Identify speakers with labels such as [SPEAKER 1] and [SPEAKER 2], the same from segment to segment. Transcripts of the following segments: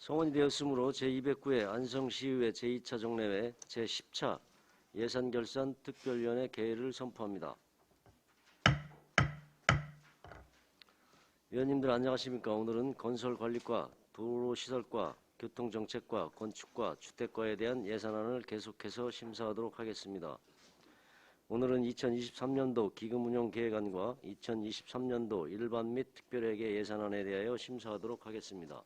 [SPEAKER 1] 성원이 되었으므로 제209회 안성시의회 제2차 정례회 제10차 예산결산 특별위원회 개회를 선포합니다. 위원님들 안녕하십니까. 오늘은 건설관리과, 도로시설과, 교통정책과, 건축과, 주택과에 대한 예산안을 계속해서 심사하도록 하겠습니다. 오늘은 2023년도 기금운용계획안과 2023년도 일반 및 특별회계 예산안에 대하여 심사하도록 하겠습니다.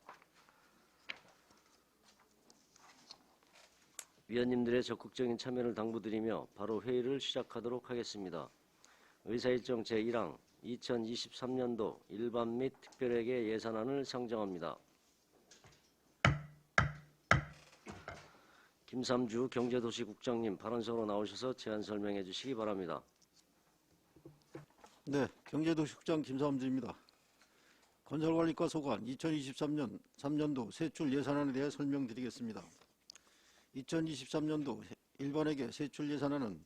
[SPEAKER 1] 위원님들의 적극적인 참여를 당부드리며 바로 회의를 시작하도록 하겠습니다. 의사일정 제1항 2023년도 일반 및 특별회계 예산안을 상정합니다. 김삼주 경제도시국장님 발언석으로 나오셔서 제안 설명해 주시기 바랍니다.
[SPEAKER 2] 네, 경제도시국장 김삼주입니다. 건설관리과 소관 2023년 3년도 세출 예산안에 대해 설명드리겠습니다. 2023년도 일반회계 세출 예산안은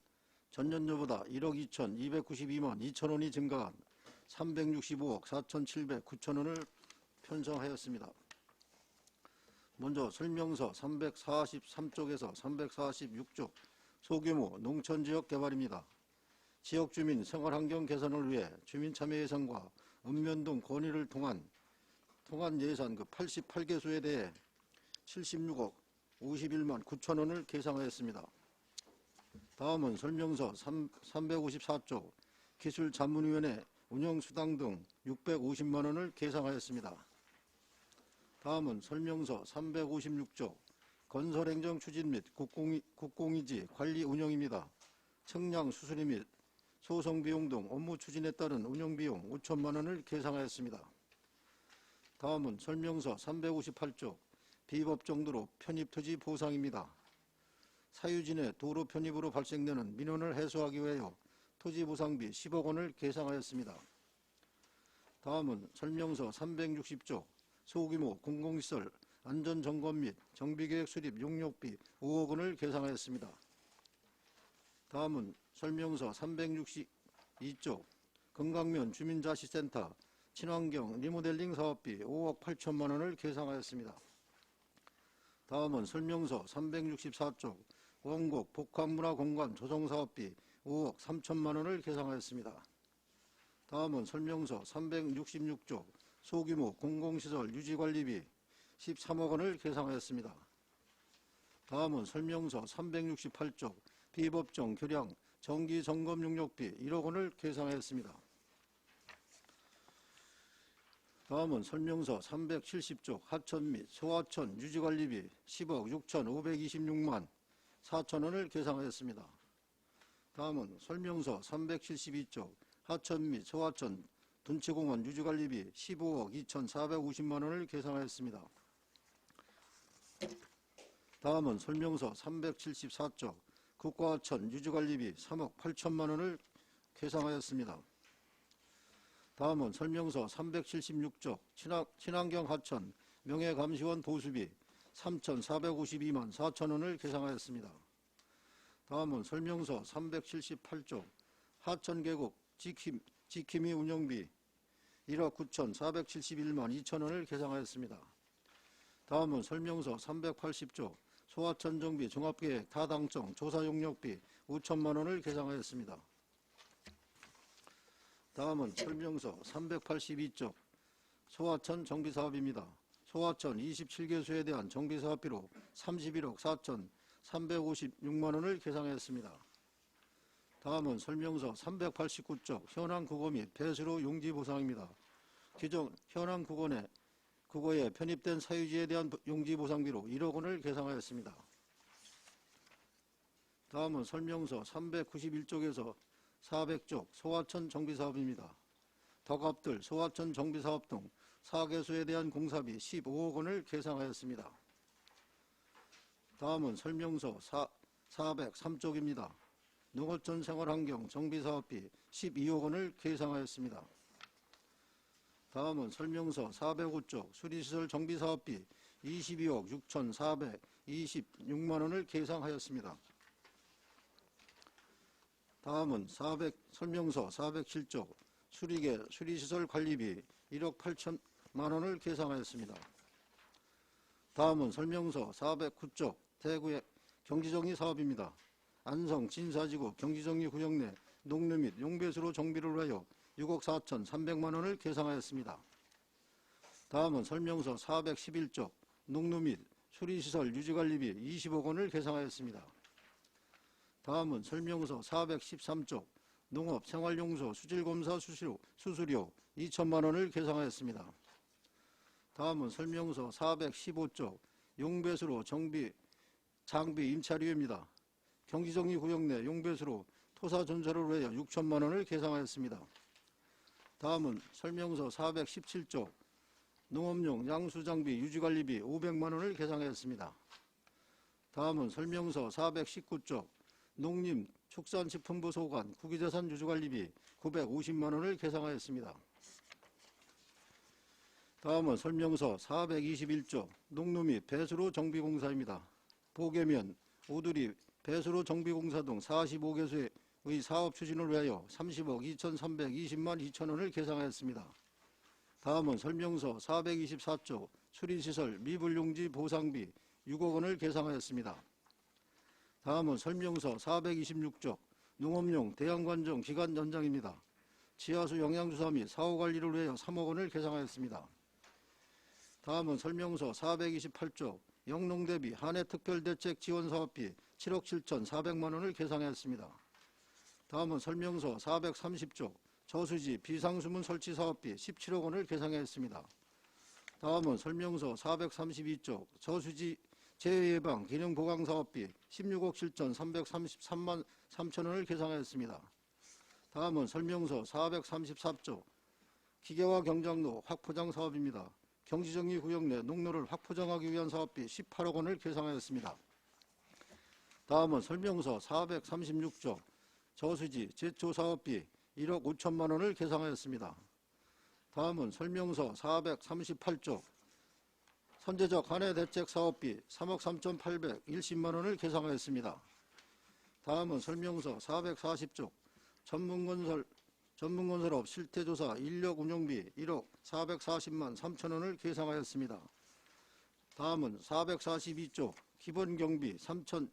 [SPEAKER 2] 전년도보다 1억 2,292만 2천원이 증가한 365억 4,709천원을 편성하였습니다. 먼저 설명서 343쪽에서 346쪽 소규모 농촌지역 개발입니다. 지역주민 생활환경 개선을 위해 주민참여 예산과 읍면동 건의를 통한 예산 88개수에 대해 76억 51만 9천원을 계상하였습니다. 다음은 설명서 354쪽 기술자문위원회 운영수당 등 650만원을 계상하였습니다. 다음은 설명서 356쪽 건설행정 추진 및 국공유지 관리 운영입니다. 측량 수수료 및 소송비용 등 업무 추진에 따른 운영비용 5천만원을 계상하였습니다. 다음은 설명서 358쪽 비법정도로 편입토지 보상입니다. 사유진의 도로 편입으로 발생되는 민원을 해소하기 위하여 토지보상비 10억원을 계상하였습니다. 다음은 설명서 360쪽 소규모 공공시설 안전점검 및 정비계획 수립 용역비 5억원을 계상하였습니다. 다음은 설명서 362쪽 금강면 주민자치센터 친환경 리모델링 사업비 5억 8천만원을 계상하였습니다. 다음은 설명서 364쪽 원곡 복합문화공간 조성사업비 5억 3천만원을 계상하였습니다. 다음은 설명서 366쪽 소규모 공공시설 유지관리비 13억원을 계상하였습니다. 다음은 설명서 368쪽 비법정 교량 정기점검 용역비 1억원을 계상하였습니다. 다음은 설명서 370쪽 하천 및 소하천 유지관리비 10억 6,526만 4천원을 계상하였습니다. 다음은 설명서 372쪽 하천 및 소하천 둔치공원 유지관리비 15억 2,450만원을 계상하였습니다. 다음은 설명서 374쪽 국가하천 유지관리비 3억 8천만원을 계상하였습니다. 다음은 설명서 376쪽 친환경 하천 명예감시원 보수비 3,452만 4천원을 계상하였습니다. 다음은 설명서 378쪽 하천계곡 지킴이 운영비 1억 9,471만 2천원을 계상하였습니다. 다음은 설명서 380쪽 소하천 정비 종합계획 타당성 조사 용역비 5천만원을 계상하였습니다. 다음은 설명서 382쪽 소하천 정비사업입니다. 소하천 27개수에 대한 정비사업비로 31억 4,356만원을 계상하였습니다. 다음은 설명서 389쪽 현황국어 및 배수로 용지보상입니다. 기존 현황국어에 편입된 사유지에 대한 용지보상비로 1억원을 계상하였습니다. 다음은 설명서 391쪽에서 400쪽 소하천 정비사업입니다. 덕업들 소하천 정비사업 등 4개수에 대한 공사비 15억원을 계상하였습니다. 다음은 설명서 403쪽입니다. 농어촌 생활환경 정비사업비 12억원을 계상하였습니다. 다음은 설명서 405쪽 수리시설 정비사업비 22억 6,426만원을 계상하였습니다. 다음은 설명서 407쪽 수리시설 관리비 1억 8천만원을 계상하였습니다. 다음은 설명서 409쪽 대구의 경지정리 사업입니다. 안성 진사지구 경지정리 구역 내 농로 및 용배수로 정비를 위하여 6억 4,300만 원을 계상하였습니다. 다음은 설명서 411쪽 농로 및 수리시설 유지관리비 20억 원을 계상하였습니다. 다음은 설명서 413쪽 농업 생활용소 수질검사 수수료 2천만 원을 계상하였습니다. 다음은 설명서 415쪽 용배수로 장비 임차료입니다. 경지정리 구역 내 용배수로 토사 전설을 위하여 6천만 원을 계상하였습니다. 다음은 설명서 417쪽 농업용 양수장비 유지관리비 500만 원을 계상하였습니다. 다음은 설명서 419쪽 농림축산식품부 소관 국유재산 유지관리비 950만 원을 계상하였습니다. 다음은 설명서 421쪽 농로 및 배수로 정비공사입니다. 보계면, 오두리, 배수로 정비공사 등 45개소의 사업 추진을 위하여 30억 2,320만 2천 원을 계상하였습니다. 다음은 설명서 424쪽 수리시설 미불용지 보상비 6억 원을 계상하였습니다. 다음은 설명서 426쪽 농업용 대양관정 기간 연장입니다. 지하수 영양주사 및 사후관리를 위하여 3억 원을 계상하였습니다. 다음은 설명서 428쪽 영농대비 한해특별대책 지원사업비 7억 7,400만 원을 계상하였습니다. 다음은 설명서 430쪽 저수지 비상수문 설치 사업비 17억 원을 계상하였습니다. 다음은 설명서 432쪽 저수지 재해예방 기능보강 사업비 16억 7,333만 3천 원을 계상하였습니다. 다음은 설명서 434쪽 기계화 경장로 확포장 사업입니다. 경지정리 구역 내 농로를 확포장하기 위한 사업비 18억 원을 계상하였습니다. 다음은 설명서 436쪽 저수지 제초 사업비 1억 5천만 원을 계상하였습니다. 다음은 설명서 438쪽 선제적 한해 대책 사업비 3억 3,810만 원을 계상하였습니다. 다음은 설명서 440쪽 전문건설업 실태조사 인력 운영비 1억 440만 3천 원을 계상하였습니다. 다음은 442쪽 기본경비 3,903만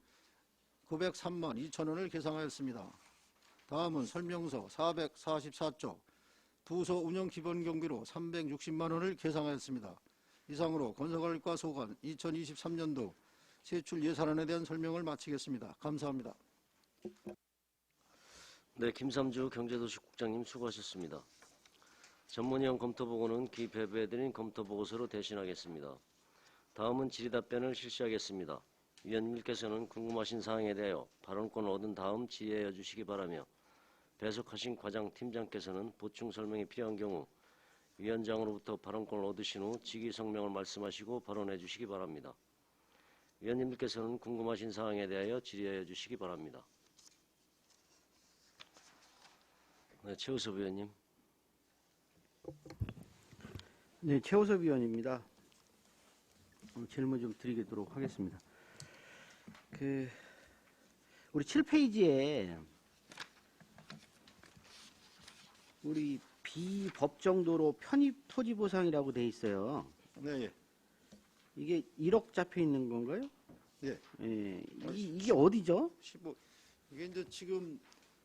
[SPEAKER 2] 2천 원을 계상하였습니다. 다음은 설명서 444쪽 부서 운영 기본경비로 360만 원을 계상하였습니다. 이상으로 건설관리과 소관 2023년도 세출 예산안에 대한 설명을 마치겠습니다. 감사합니다.
[SPEAKER 1] 네, 김삼주 경제도시국장님 수고하셨습니다. 전문위원 검토보고는 기배부해드린 검토보고서로 대신하겠습니다. 다음은 질의답변을 실시하겠습니다. 위원님께서는 궁금하신 사항에 대하여 발언권을 얻은 다음 질의하여 주시기 바라며 배석하신 과장 팀장께서는 보충 설명이 필요한 경우 위원장으로부터 발언권을 얻으신 후 직위성명을 말씀하시고 발언해 주시기 바랍니다. 위원님께서는 궁금하신 사항에 대하여 질의하여 주시기 바랍니다. 네, 최우섭 위원님.
[SPEAKER 3] 네, 최우섭 위원입니다. 질문 좀 드리도록 하겠습니다. 우리 7페이지에 우리 비법정도로 편입 토지 보상이라고 돼 있어요.
[SPEAKER 2] 네, 예.
[SPEAKER 3] 이게 1억 잡혀 있는 건가요?
[SPEAKER 2] 예.
[SPEAKER 3] 예. 이게 어디죠?
[SPEAKER 2] 15. 이게 이제 지금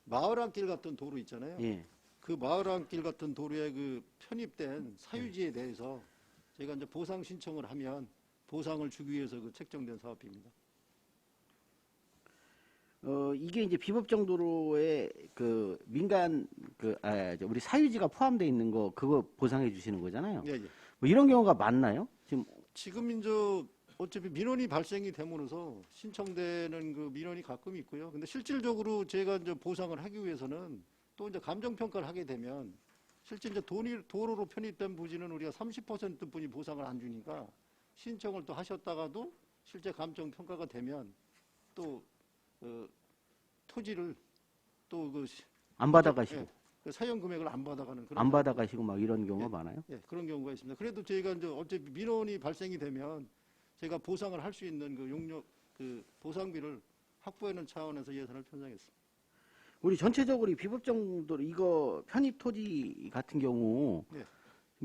[SPEAKER 2] 마을안길 같은 도로 있잖아요.
[SPEAKER 3] 예.
[SPEAKER 2] 그 마을안길 같은 도로에 그 편입된 사유지에 대해서 저희가 이제 보상 신청을 하면 보상을 주기 위해서 그 책정된 사업입니다.
[SPEAKER 3] 이게 이제 비법정도로에 그 민간 우리 사유지가 포함되어 있는 거 그거 보상해 주시는 거잖아요.
[SPEAKER 2] 예, 예.
[SPEAKER 3] 뭐 이런 경우가 많나요?
[SPEAKER 2] 지금 이제 어차피 민원이 발생이 됨으로써 신청되는 그 민원이 가끔 있고요. 근데 실질적으로 제가 이제 보상을 하기 위해서는 또 이제 감정평가를 하게 되면 실제 이제 도로로 편입된 부지는 우리가 30%뿐이 보상을 안 주니까 신청을 또 하셨다가도 실제 감정평가가 되면 또 토지를 또
[SPEAKER 3] 안 받아가시고
[SPEAKER 2] 예, 그 사용 금액을 안 받아가는 그런
[SPEAKER 3] 안 받아가시고 막 이런 경우가
[SPEAKER 2] 예.
[SPEAKER 3] 많아요.
[SPEAKER 2] 예, 그런 경우가 있습니다. 그래도 저희가 이제 어차피 민원이 발생이 되면 제가 보상을 할 수 있는 그 용역 그 보상비를 확보하는 차원에서 예산을 편성했습니다.
[SPEAKER 3] 우리 전체적으로 이 비법정도로 이거 편입 토지 같은 경우
[SPEAKER 2] 예.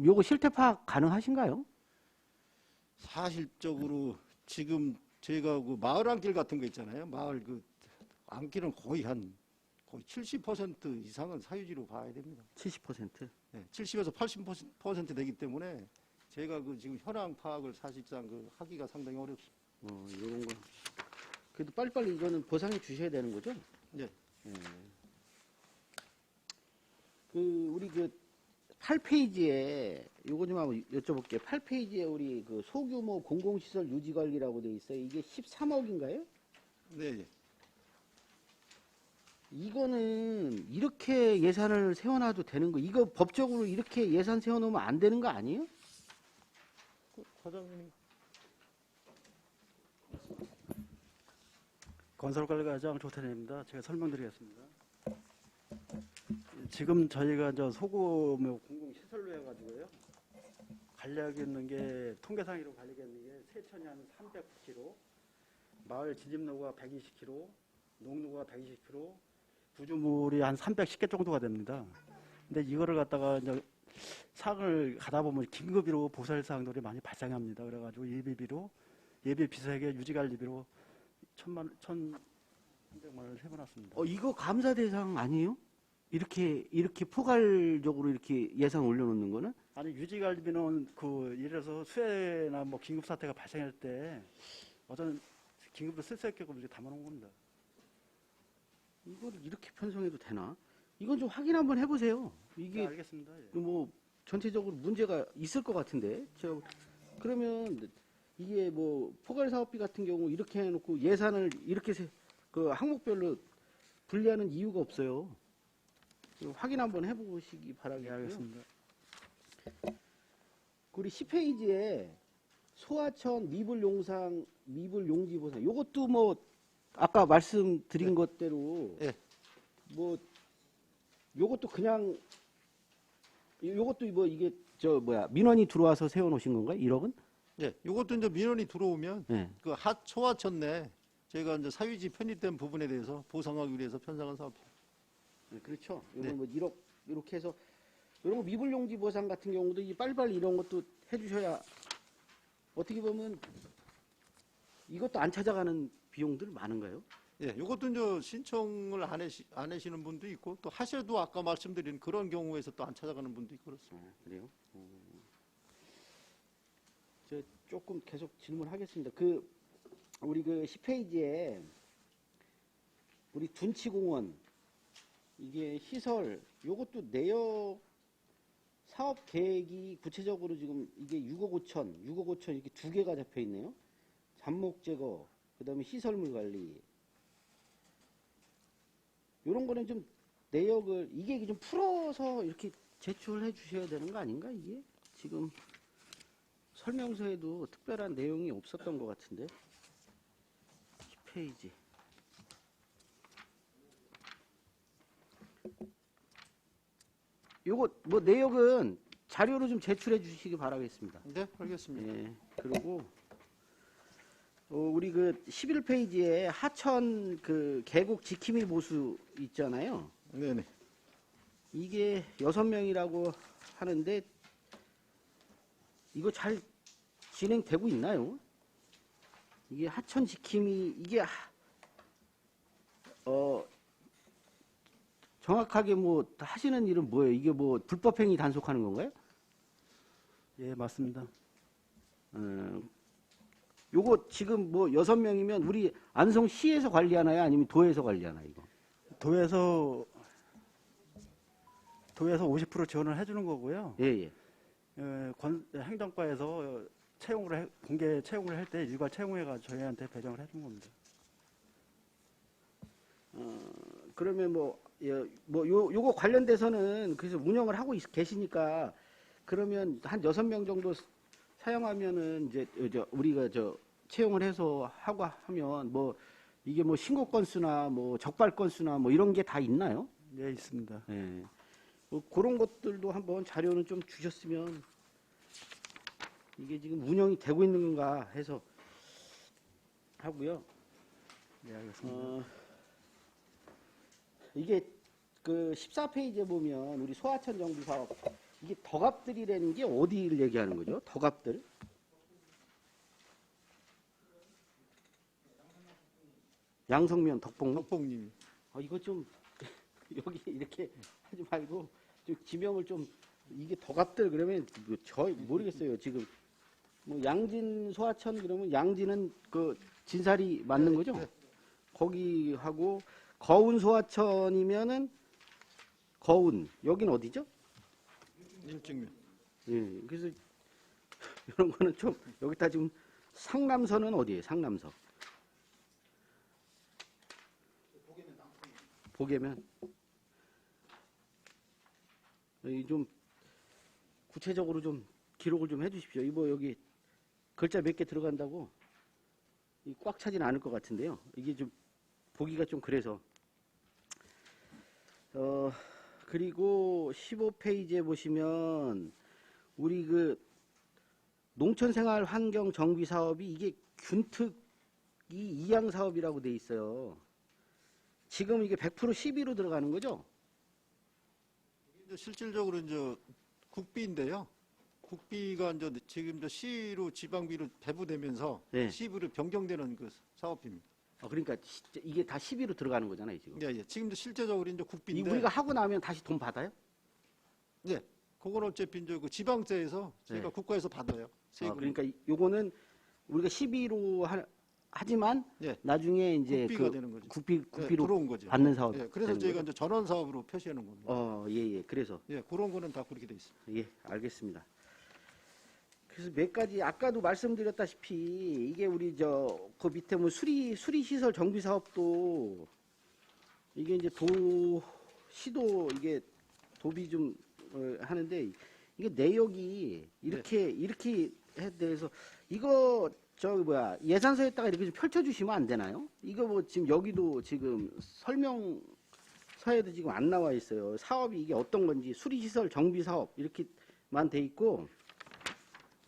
[SPEAKER 3] 요거 실태 파악 가능하신가요?
[SPEAKER 2] 사실적으로 지금 제가 그 마을 안길 같은 거 있잖아요. 마을 그 안길은 거의 70% 이상은 사유지로 봐야 됩니다.
[SPEAKER 3] 70%?
[SPEAKER 2] 네, 70에서 80% 되기 때문에 제가 그 지금 현황 파악을 사실상 그 하기가 상당히 어렵습니다.
[SPEAKER 3] 이런 거. 그래도 빨리빨리 이거는 보상해 주셔야 되는 거죠?
[SPEAKER 2] 네.
[SPEAKER 3] 우리 8페이지에 요거 좀 한번 여쭤볼게요. 8페이지에 우리 그 소규모 공공시설 유지관리라고 돼 있어요. 이게 13억인가요?
[SPEAKER 2] 네.
[SPEAKER 3] 이거는 이렇게 예산을 세워놔도 되는 거, 이거 법적으로 이렇게 예산 세워놓으면 안 되는 거 아니에요?
[SPEAKER 2] 과장님.
[SPEAKER 4] 건설관리과장 조태래입니다. 제가 설명드리겠습니다. 지금 저희가 소규모 공공시설로 해가지고요. 관리하고 있는 게 통계상으로 관리하고 있는 게 세천이 한 309km, 마을 진입로가 120km, 농로가 120km, 구조물이 한 310개 정도가 됩니다. 근데 이거를 갖다가 이제 사항을 가다 보면 긴급으로 보살 사항들이 많이 발생합니다. 그래가지고 예비 비서에게 유지관리비로 1,300만 원을 세워놨습니다.
[SPEAKER 3] 이거 감사 대상 아니에요? 이렇게 포괄적으로 이렇게 예산 올려놓는 거는?
[SPEAKER 4] 아니 유지관리비는 예를 들어서 수해나 뭐 긴급 사태가 발생할 때 어떤 긴급으로 쓸 수 있게끔 이렇게 담아놓은 겁니다.
[SPEAKER 3] 이거를 이렇게 편성해도 되나? 이건 좀 확인 한번 해보세요. 이게
[SPEAKER 4] 네, 알겠습니다. 예.
[SPEAKER 3] 뭐 전체적으로 문제가 있을 것 같은데. 그러면 이게 뭐 포괄 사업비 같은 경우 이렇게 해놓고 예산을 이렇게 그 항목별로 분리하는 이유가 없어요. 확인 한번 해보시기
[SPEAKER 4] 예,
[SPEAKER 3] 바라겠고요.
[SPEAKER 4] 알겠습니다.
[SPEAKER 3] 우리 10페이지에 소하천 미불용상 미불용지보상 요것도 뭐 아까 말씀드린 것대로
[SPEAKER 2] 예.
[SPEAKER 3] 뭐 요것도 그냥 요것도 뭐 이게 민원이 들어와서 세워놓으신 건가요? 1억은?
[SPEAKER 2] 예. 이것도 이제 민원이 들어오면
[SPEAKER 3] 네.
[SPEAKER 2] 그 소하천 내 저희가 이제 사유지 편입된 부분에 대해서 보상하기 위해서 편성한 사업.
[SPEAKER 3] 네, 그렇죠.
[SPEAKER 2] 네.
[SPEAKER 3] 요건 뭐 1억 이렇게 해서 이런 거 미불용지 보상 같은 경우도 빨리빨리 이런 것도 해주셔야 어떻게 보면 이것도 안 찾아가는 비용들 많은가요?
[SPEAKER 2] 예, 이것도 이제 신청을 안 하시는 분도 있고 또 하셔도 아까 말씀드린 그런 경우에서 또 안 찾아가는 분도 있고 그렇습니다.
[SPEAKER 3] 그래요? 저 조금 계속 질문하겠습니다. 우리 10페이지에 우리 둔치공원 이게 시설 요것도 내역 사업 계획이 구체적으로 지금 이게 6억 5천 이렇게 두 개가 잡혀 있네요. 잡목 제거, 그다음에 시설물 관리. 요런 거는 좀 내역을 이게 좀 풀어서 이렇게 제출해 주셔야 되는 거 아닌가 이게? 지금 설명서에도 특별한 내용이 없었던 것 같은데. 10페이지. 요거 뭐 내역은 자료로 좀 제출해 주시기 바라겠습니다.
[SPEAKER 2] 네, 알겠습니다.
[SPEAKER 3] 예. 그리고 우리 11페이지에 하천 계곡 지킴이 보수 있잖아요.
[SPEAKER 2] 네네.
[SPEAKER 3] 이게 6명이라고 하는데 이거 잘 진행되고 있나요? 이게 하천 지킴이 이게 정확하게 뭐 하시는 일은 뭐예요? 이게 뭐 불법행위 단속하는 건가요?
[SPEAKER 4] 예, 맞습니다.
[SPEAKER 3] 요거 지금 뭐 6명이면 우리 안성시에서 관리하나요? 아니면 도에서 관리하나요? 이거?
[SPEAKER 4] 도에서 50% 지원을 해주는 거고요.
[SPEAKER 3] 예.
[SPEAKER 4] 행정과에서 공개 채용을 할 때 일괄 채용해가 저희한테 배정을 해준 겁니다.
[SPEAKER 3] 그러면 요거 관련돼서는 그래서 운영을 하고 계시니까 그러면 한 6명 정도 사용하면은 이제 우리가 채용을 해서 하고 하면 뭐 이게 뭐 신고 건수나 뭐 적발 건수나 뭐 이런 게 다 있나요?
[SPEAKER 4] 예, 있습니다.
[SPEAKER 3] 예. 뭐 그런 것들도 한번 자료는 좀 주셨으면 이게 지금 운영이 되고 있는 건가 해서 하고요.
[SPEAKER 4] 예, 알겠습니다.
[SPEAKER 3] 이게 14페이지에 보면 우리 소하천 정비 사업 이게 덕압들이라는 게 어디를 얘기하는 거죠? 덕압들? 양성면 덕봉.
[SPEAKER 2] 덕봉님이.
[SPEAKER 3] 이거 좀 여기 이렇게 하지 말고 좀 지명을 좀 이게 더 같들 그러면 저 모르겠어요. 지금 뭐 양진 소하천 그러면 양진은 그 진사리 맞는 거죠?
[SPEAKER 2] 네.
[SPEAKER 3] 거기 하고 거운 소하천이면은 거운 여긴 어디죠?
[SPEAKER 2] 일직면.
[SPEAKER 3] 예. 그래서 이런 거는 좀 여기다 지금 상남서는 어디예요? 상남서. 보게면 여기 좀 구체적으로 좀 기록을 좀 해주십시오. 이거 여기 글자 몇 개 들어간다고 꽉 차진 않을 것 같은데요. 이게 좀 보기가 좀 그래서 그리고 15페이지에 보시면 우리 그 농촌생활 환경 정비 사업이 이게 균특이 이양 사업이라고 돼 있어요. 지금 이게 100% 시비로 들어가는 거죠?
[SPEAKER 2] 이제 실질적으로 이제 국비인데요. 국비가 이제 지금 이제 시로 지방비로 배부되면서
[SPEAKER 3] 네.
[SPEAKER 2] 시비로 변경되는 그 사업입니다.
[SPEAKER 3] 그러니까 이게 다 시비로 들어가는 거잖아요, 지금.
[SPEAKER 2] 예, 예. 지금 이제 실제적으로 이제
[SPEAKER 3] 이
[SPEAKER 2] 국비인데.
[SPEAKER 3] 우리가 하고 나면 다시 돈 받아요?
[SPEAKER 2] 예. 그건 어차피 이제 그 지방세에서 저희가
[SPEAKER 3] 네.
[SPEAKER 2] 국가에서 받아요. 세금.
[SPEAKER 3] 그러니까 요거는 우리가 시비로 하지만
[SPEAKER 2] 예.
[SPEAKER 3] 나중에 이제
[SPEAKER 2] 국비가 되는 거죠.
[SPEAKER 3] 국비로
[SPEAKER 2] 들어온 거죠.
[SPEAKER 3] 받는 사업.
[SPEAKER 2] 예. 그래서
[SPEAKER 3] 되는
[SPEAKER 2] 저희가
[SPEAKER 3] 거죠?
[SPEAKER 2] 이제 전원 사업으로 표시하는 겁니다.
[SPEAKER 3] 예. 그래서
[SPEAKER 2] 예. 그런 거는 다 그렇게 돼 있습니다.
[SPEAKER 3] 예, 알겠습니다. 그래서 몇 가지 아까도 말씀드렸다시피 이게 우리 그 밑에 뭐 수리 시설 정비 사업도 이게 이제 시도 이게 도비 좀 하는데 이게 내역이 이렇게 해 대해서 이거 예산서에다가 이렇게 좀 펼쳐주시면 안 되나요? 이거 뭐 지금 여기도 지금 설명서에도 지금 안 나와 있어요. 사업이 이게 어떤 건지 수리시설 정비사업 이렇게만 돼 있고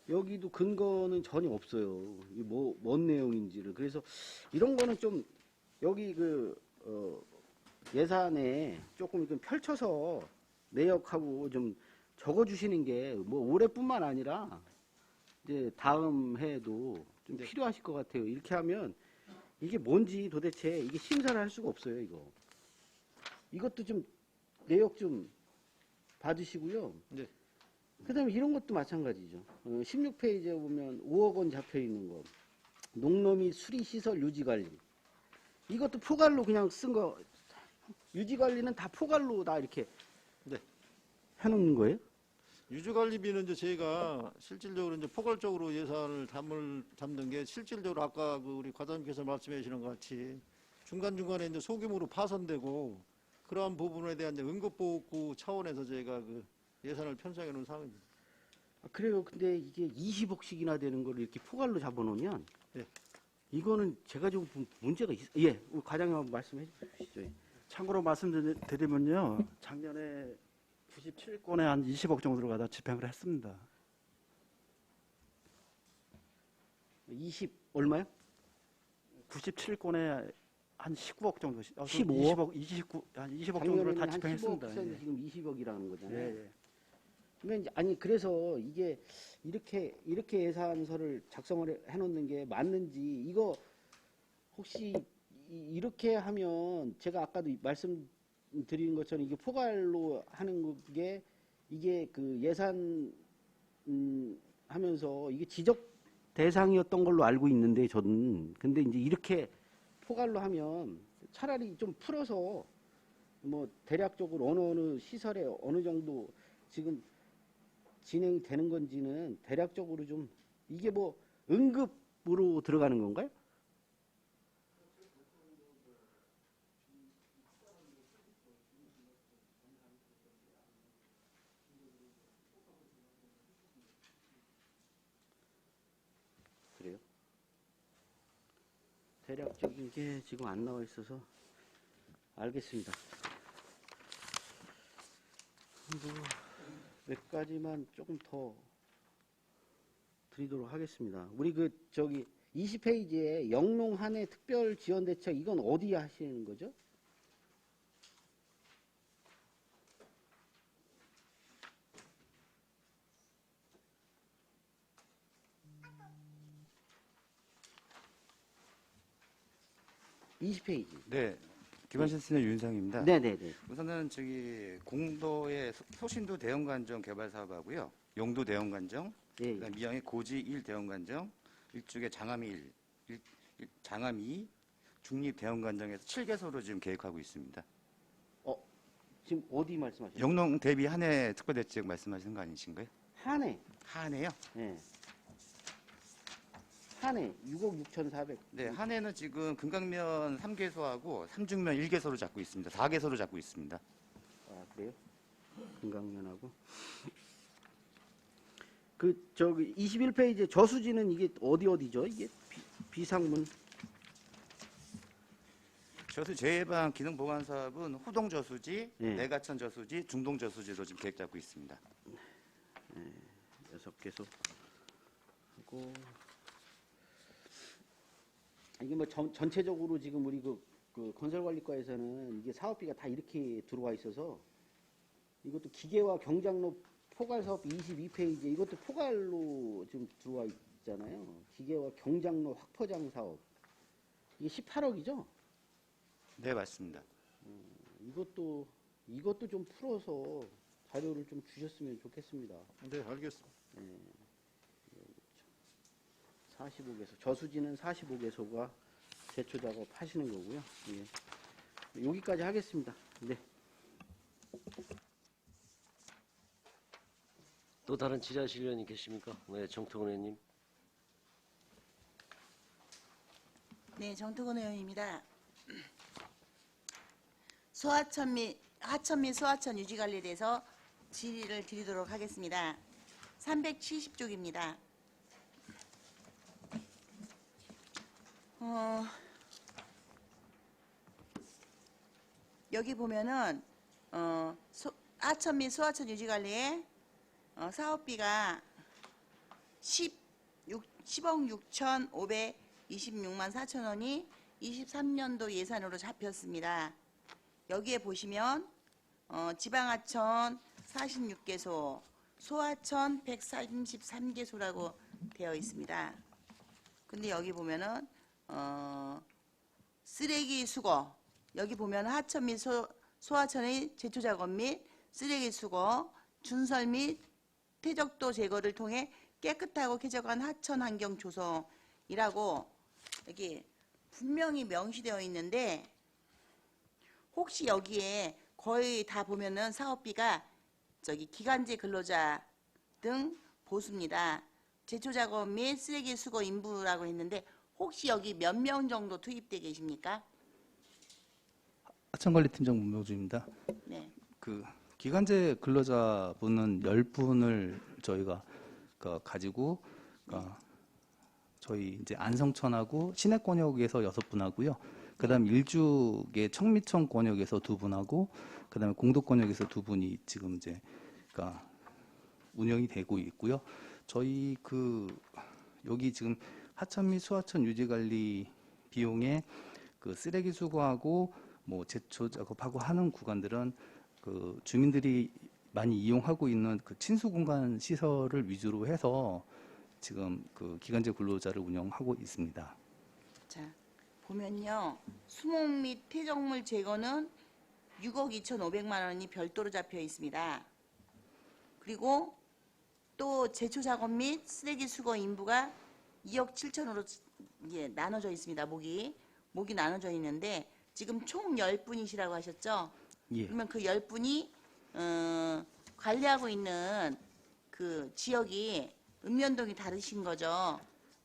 [SPEAKER 3] 여기도 근거는 전혀 없어요. 이 뭔 내용인지를. 그래서 이런 거는 좀 여기 예산에 조금 좀 펼쳐서 내역하고 좀 적어주시는 게 뭐 올해뿐만 아니라 이제 다음 해에도 좀
[SPEAKER 2] 네.
[SPEAKER 3] 필요하실 것 같아요. 이렇게 하면 이게 뭔지 도대체 이게 심사를 할 수가 없어요, 이거. 이것도 좀 내역 좀 받으시고요.
[SPEAKER 2] 네.
[SPEAKER 3] 그 다음에 이런 것도 마찬가지죠. 16페이지에 보면 5억 원 잡혀 있는 거. 농노미 수리시설 유지관리. 이것도 포괄로 그냥 쓴 거, 유지관리는 다 포괄로 다 이렇게
[SPEAKER 2] 네.
[SPEAKER 3] 해놓는 거예요?
[SPEAKER 2] 유지관리비는 이제 저희가 실질적으로 이제 포괄적으로 예산을 담는 게 실질적으로 아까 그 우리 과장님께서 말씀해 주시는 것 같이 중간중간에 이제 소규모로 파손되고 그러한 부분에 대한 이제 응급보호 차원에서 저희가 그 예산을 편성해 놓은 상황입니다.
[SPEAKER 3] 그래요. 근데 이게 20억씩이나 되는 걸 이렇게 포괄로 잡아놓으면
[SPEAKER 2] 예.
[SPEAKER 3] 이거는 제가 좀 문제가 우리 과장님 한번 말씀해 주시죠. 예.
[SPEAKER 4] 참고로 말씀드리면요. 작년에 97건에 한 20억 정도를 갖다 집행을 했습니다.
[SPEAKER 3] 20 얼마요?
[SPEAKER 4] 97건에 한 19억 정도,
[SPEAKER 3] 15억?
[SPEAKER 4] 20억 정도를 다 집행했습니다.
[SPEAKER 3] 15%
[SPEAKER 4] 예.
[SPEAKER 3] 지금 20억이라는 거잖아요.
[SPEAKER 4] 예.
[SPEAKER 3] 그러니까 그래서 이게 이렇게 예산서를 작성을 해놓는 게 맞는지 이거 혹시 이렇게 하면 제가 아까도 말씀드린 것처럼 이게 포괄로 하는 게 이게 그 예산 하면서 이게 지적 대상이었던 걸로 알고 있는데 저는 근데 이제 이렇게 포괄로 하면 차라리 좀 풀어서 뭐 대략적으로 어느 시설에 어느 정도 지금 진행되는 건지는 대략적으로 좀 이게 뭐 응급으로 들어가는 건가요? 그래요? 대략적인 게 지금 안 나와 있어서 알겠습니다. 몇 가지만 조금 더 드리도록 하겠습니다. 우리 20페이지에 영농 한해 특별 지원 대책 이건 어디에 하시는 거죠? 20페이지.
[SPEAKER 5] 네, 기반시스템 윤상입니다.
[SPEAKER 3] 네네네.
[SPEAKER 5] 우선은 저기 공도의 소신도 대형관정 개발 사업하고요, 용도 대형관정,
[SPEAKER 3] 예.
[SPEAKER 5] 그다음 미양의 고지 1 대형관정, 일죽의 장암 장암 2 중립 대형관정에서 7개소로 지금 계획하고 있습니다.
[SPEAKER 3] 지금 어디 말씀하세요?
[SPEAKER 5] 영농 대비 한해 특별대책 말씀하시는 거 아니신가요?
[SPEAKER 3] 한해.
[SPEAKER 5] 한해요?
[SPEAKER 3] 예. 한해 6억 6,400.
[SPEAKER 5] 네, 한해는 지금 금강면 3개소하고 삼중면 1개소로 잡고 있습니다. 4개소로 잡고 있습니다.
[SPEAKER 3] 아, 그래요? 금강면하고. 그 저기 21페이지 저수지는 이게 어디죠? 이게 비상문.
[SPEAKER 5] 저수 재해방 기능 보완 사업은 후동 저수지,
[SPEAKER 3] 네.
[SPEAKER 5] 내가천 저수지, 중동 저수지로 지금 계획 잡고 있습니다.
[SPEAKER 3] 6개소 하고 이게 뭐 전체적으로 지금 우리 그 건설관리과에서는 이게 사업비가 다 이렇게 들어와 있어서 이것도 기계와 경장로 포괄 사업 22페이지 이것도 포괄로 지금 들어와 있잖아요. 기계와 경장로 확포장 사업 이게 18억이죠?
[SPEAKER 5] 네, 맞습니다.
[SPEAKER 3] 이것도 좀 풀어서 자료를 좀 주셨으면 좋겠습니다.
[SPEAKER 2] 네, 알겠습니다.
[SPEAKER 3] 45개소 저수지는 45개소가 제초 작업 하시는 거고요. 예. 여기까지 하겠습니다. 네.
[SPEAKER 1] 또 다른 질의하실 의원이 계십니까? 네, 정태근 의원님.
[SPEAKER 6] 네, 정태근 의원입니다. 하천 및 소하천 유지 관리에 대해서 질의를 드리도록 하겠습니다. 370쪽입니다. 여기 보면은 하천 및 소하천 유지 관리에 사업비가 10억 6,526만 4천 원이 23년도 예산으로 잡혔습니다. 여기에 보시면 지방하천 46개소, 소하천 133개소라고 되어 있습니다. 근데 여기 보면은 쓰레기 수거, 여기 보면 하천 및 소하천의 제초 작업 및 쓰레기 수거, 준설 및 퇴적도 제거를 통해 깨끗하고 쾌적한 하천 환경 조성이라고 여기 분명히 명시되어 있는데 혹시 여기에 거의 다 보면은 사업비가 저기 기간제 근로자 등 보수입니다. 제초 작업 및 쓰레기 수거 인부라고 했는데 혹시 여기 몇 명 정도 투입돼 계십니까?
[SPEAKER 7] 하천관리팀장 문명주입니다.
[SPEAKER 6] 네.
[SPEAKER 7] 그 기간제 근로자분은 10분을 저희가 가지고 저희 이제 안성천하고 시내권역에서 6분하고요. 그다음 일죽의 청미천 권역에서 2분하고 그다음에 공도권역에서 2분이 지금 이제 운영이 되고 있고요. 저희 여기 지금 하천 및 수하천 유지 관리 비용에 그 쓰레기 수거하고 뭐 제초 작업하고 하는 구간들은 그 주민들이 많이 이용하고 있는 그 친수 공간 시설을 위주로 해서 지금 그 기간제 근로자를 운영하고 있습니다.
[SPEAKER 6] 자, 보면요. 수목 및 퇴적물 제거는 6억 2,500만 원이 별도로 잡혀 있습니다. 그리고 또 제초 작업 및 쓰레기 수거 인부가 2억 7천으로 나눠져 있습니다. 목이 나눠져 있는데 지금 총 10분이시라고 하셨죠?
[SPEAKER 7] 예.
[SPEAKER 6] 그러면 그 10분이 관리하고 있는 그 지역이 읍면동이 다르신 거죠?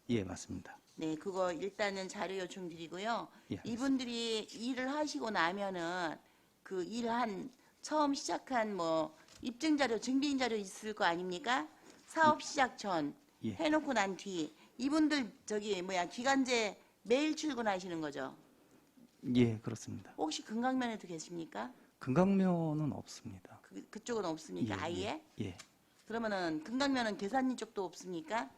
[SPEAKER 7] 예, 맞습니다.
[SPEAKER 6] 네, 그거 일단은 자료 요청 드리고요.
[SPEAKER 7] 예,
[SPEAKER 6] 이분들이 일을 하시고 나면은 그 일한 처음 시작한 뭐 입증 자료, 증빙 자료 있을 거 아닙니까? 사업 시작 전
[SPEAKER 7] 예.
[SPEAKER 6] 해놓고 난 뒤 이분들 기간제 매일 출근하시는 거죠?
[SPEAKER 7] 예, 그렇습니다.
[SPEAKER 6] 혹시 금강면에도 계십니까?
[SPEAKER 7] 금강면은 없습니다.
[SPEAKER 6] 그쪽은 없습니까? 아예?
[SPEAKER 7] 예.
[SPEAKER 6] 그러면은 금강면은 계산리 쪽도 없습니까?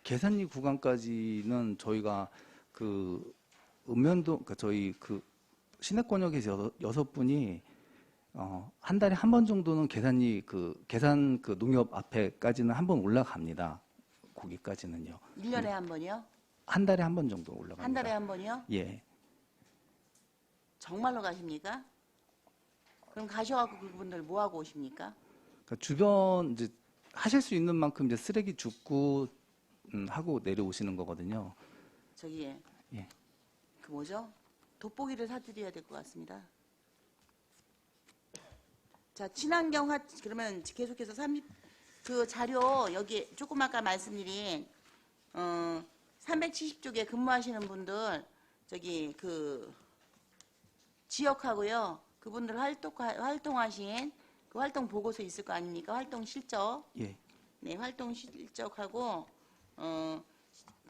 [SPEAKER 7] 계산리 구간까지는 저희가 그 읍면동 저희 그 시내권역에서 6분이 한 달에 한 번 정도는 계산리 계산 농협 앞에까지는 한 번 올라갑니다. 거기까지는요.
[SPEAKER 6] 1년에 한 번이요?
[SPEAKER 7] 한 달에 한 번 정도 올라갑니다.
[SPEAKER 6] 한 달에 한 번이요?
[SPEAKER 7] 예.
[SPEAKER 6] 정말로 가십니까? 그럼 가셔갖고 그분들 뭐 하고 오십니까?
[SPEAKER 7] 그러니까 주변 이제 하실 수 있는 만큼 이제 쓰레기 줍고 하고 내려오시는 거거든요.
[SPEAKER 6] 저기
[SPEAKER 7] 예.
[SPEAKER 6] 그 뭐죠? 돋보기를 사드려야 될 것 같습니다. 자, 친환경 그러면 계속해서 그 자료 여기 조금 아까 말씀드린 370쪽에 근무하시는 분들 저기 그 지역하고요. 그분들 활동하신 그 활동 보고서 있을 거 아닙니까? 활동 실적.
[SPEAKER 7] 예.
[SPEAKER 6] 네, 활동 실적하고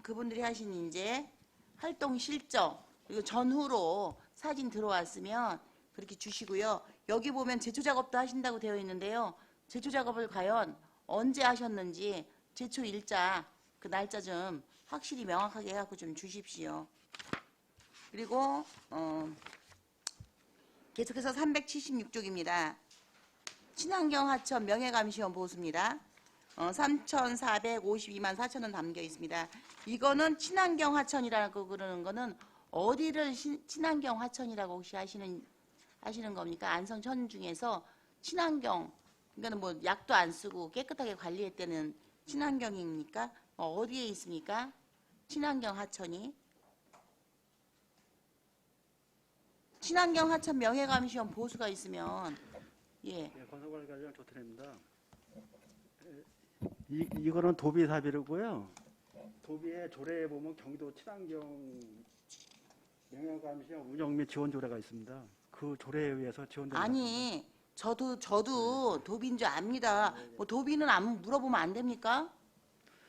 [SPEAKER 6] 그분들이 하신 이제 활동 실적 그리고 전후로 사진 들어왔으면 그렇게 주시고요. 여기 보면 제초 작업도 하신다고 되어 있는데요. 제초 작업을 과연 언제 하셨는지 제초 일자 그 날짜 좀 확실히 명확하게 해갖고 좀 주십시오. 그리고 계속해서 376쪽입니다. 친환경 하천 명예감시원 보수입니다. 3,452만 4천원 담겨 있습니다. 이거는 친환경 하천이라고 그러는 거는 어디를 친환경 하천이라고 혹시 하시는 겁니까? 안성천 중에서 친환경, 그러니까 뭐 약도 안 쓰고 깨끗하게 관리했다는 친환경입니까? 어디에 있습니까? 친환경 하천이? 친환경 하천 명예감시원 보수가 있으면 예.
[SPEAKER 4] 네, 건설관리과장 조태래입니다. 이거는 도비 사비르고요. 도비의 조례에 보면 경기도 친환경 명예감시원 운영 및 지원 조례가 있습니다. 그 조례에 의해서 지원되는
[SPEAKER 6] 아니 저도 도비인 줄 압니다. 뭐 도비는 안 물어보면 안 됩니까?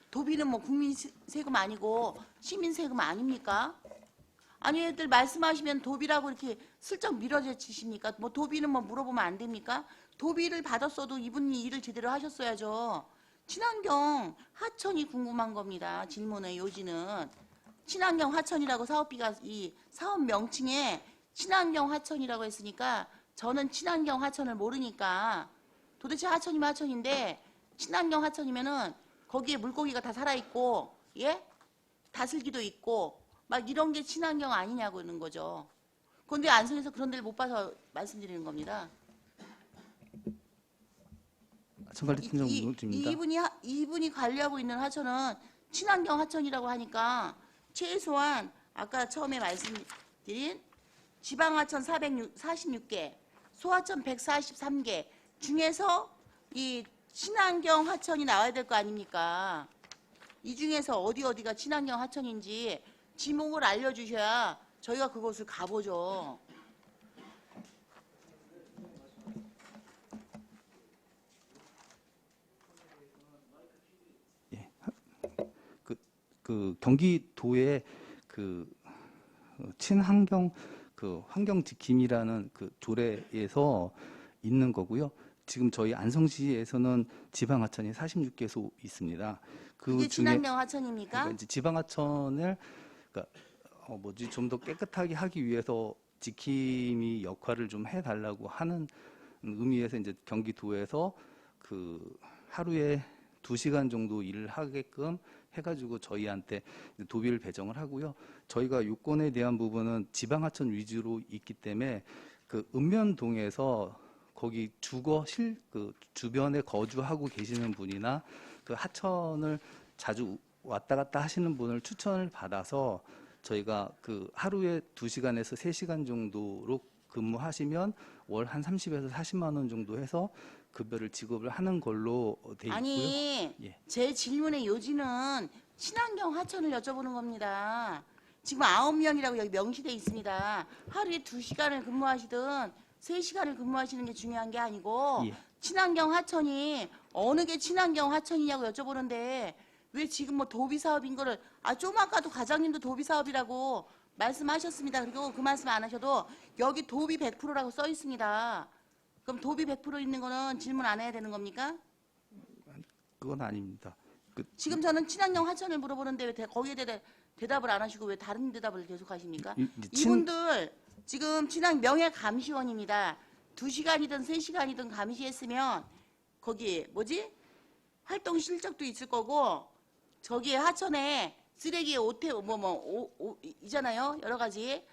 [SPEAKER 6] 도비는 뭐 국민 세금 아니고 시민 세금 아닙니까? 아니 애들 말씀하시면 도비라고 이렇게 슬쩍 밀어제치십니까? 뭐 도비는 뭐 물어보면 안 됩니까? 도비를 받았어도 이분이 일을 제대로 하셨어야죠. 친환경 하천이 궁금한 겁니다. 질문의 요지는 친환경 하천이라고 사업비가 이 사업 명칭에 친환경 하천이라고 했으니까 저는 친환경 하천을 모르니까 도대체 하천이면 하천인데 친환경 하천이면은 거기에 물고기가 다 살아있고 예? 다슬기도 있고 막 이런 게 친환경 아니냐고 하는 거죠. 그런데 안성에서 그런 데를 못 봐서 말씀드리는 겁니다.
[SPEAKER 7] 하천관리팀장 문호주입니다.
[SPEAKER 6] 이분이 관리하고 있는 하천은 친환경 하천이라고 하니까 최소한 아까 처음에 말씀드린 지방하천 446개, 소하천 143개 중에서 이 친환경 하천이 나와야 될 거 아닙니까? 이 중에서 어디가 친환경 하천인지 지목을 알려주셔야 저희가 그곳을 가보죠.
[SPEAKER 7] 그 경기도의 그 친환경 그 환경 지킴이라는 그 조례에서 있는 거고요. 지금 저희 안성시에서는 지방 하천이 46개소 있습니다.
[SPEAKER 6] 그게 친환경 하천입니까?
[SPEAKER 7] 그러니까 이제 지방 하천을 그러니까 좀 더 깨끗하게 하기 위해서 지킴이 역할을 좀 해달라고 하는 의미에서 이제 경기도에서 그 하루에 2시간 정도 일을 하게끔 해가지고 저희한테 도비를 배정을 하고요. 저희가 요건에 대한 부분은 지방하천 위주로 있기 때문에 그 읍면동에서 거기 그 주변에 거주하고 계시는 분이나 그 하천을 자주 왔다 갔다 하시는 분을 추천을 받아서 저희가 그 하루에 2시간에서 3시간 정도로 근무하시면 월 한 30에서 40만 원 정도 해서 급여를 지급을 하는 걸로 돼 있고요.
[SPEAKER 6] 아니,
[SPEAKER 7] 예.
[SPEAKER 6] 제 질문의 요지는 친환경 하천을 여쭤보는 겁니다. 지금 9명이라고 여기 명시돼 있습니다. 하루에 2시간을 근무하시든 3시간을 근무하시는 게 중요한 게 아니고
[SPEAKER 7] 예.
[SPEAKER 6] 친환경 하천이 어느 게 친환경 하천이냐고 여쭤보는데 왜 지금 뭐 도비 사업인 거를 좀 아까도 과장님도 도비 사업이라고 말씀하셨습니다. 그리고 그 말씀 안 하셔도 여기 도비 100%라고 써 있습니다. 그럼 도비 100% 있는 거는 질문 안 해야 되는 겁니까?
[SPEAKER 7] 그건 아닙니다.
[SPEAKER 6] 지금 저는 친환경 하천을 물어보는데 왜 거기에 대답을 안 하시고 왜 다른 대답을 계속 하십니까? 이분들 지금 명예감시원입니다. 2시간이든 3시간이든 감시했으면 거기 활동 실적도 있을 거고 저기 하천에 쓰레기에 이잖아요. 여러 가지